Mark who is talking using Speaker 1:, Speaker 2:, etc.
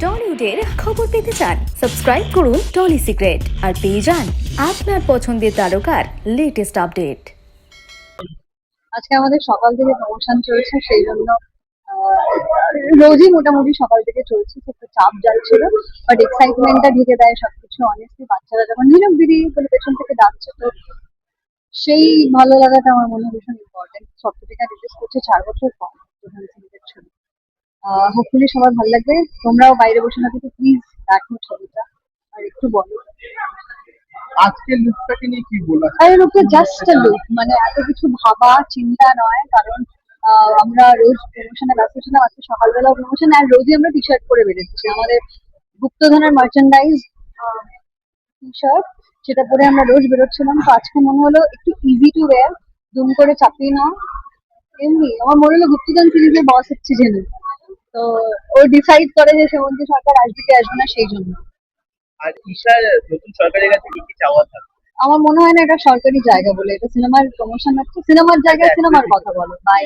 Speaker 1: টলিউডের খবর পেতে চান সাবস্ক্রাইব করুন টলি সিক্রেট আর পেয়ে যান আপনার পছন্দের তারকার লেটেস্ট আপডেট।
Speaker 2: আজকে আমাদের সকাল থেকে প্রমোশন চলছে, সেই জন্য রোজই মোটামুটি সকাল থেকে চলছে, তো একটু চাপ যাচ্ছিল, বাট এক্সাইটমেন্টটা ঢেকে দেয় সবকিছু। অনেস্টলি বাচ্চারা যখন ঝিনুক দিদি বলে পেছন থেকে ডাকছে, তো সেই ভালো লাগাটা আমার মনে হয় ভীষণ ইম্পর্টেন্ট। সপ্তটিকা রিলিজ করছে 4 বছর পর প্রধান সিংহের ছবি। হোপফুলি সবার ভালো লাগবে। তোমরাও বাইরে বসে না থেকে প্লিজ দেখো ছবিটা আর একটু বলো।
Speaker 3: আজকের লুকটাকে নিয়ে কি বলা
Speaker 2: আর এর উপর জাস্ট লুক, মানে এত কিছু ভাবা চিন্তা নয়, কারণ আমরা রোজ প্রমোশনে ব্যস্ত ছিলাম, আজকে সকালবেলা প্রমোশন, আর রোজই আমরা টি শার্ট পরে বেরোচ্ছি। আমাদের গুপ্তধনের মার্চেন্ডাইজ টি শার্ট, সেটা পরে আমরা রোজ বেরোচ্ছিলাম। তো আজকে মনে হলো একটু ইজি টু ওয়্যার, দুম করে চাপিয়ে নাও। এমনি আমার মনে হলো গুপ্তধন সিরিজের বস হচ্ছে জেনে, তো ও ডিসাইড করে যে সেমন্তী সরকার আসবে কি আসবে না, সেই জন্য।
Speaker 3: আর ঈশার নতুন সরকারের কাছে কি কি চাওয়া থাকে?
Speaker 2: আমার মনে হয় না এটা সরকারি জায়গা বলে, এটা সিনেমার প্রমোশন হচ্ছে, সিনেমার জায়গায় সিনেমার কথা বলো। বাই।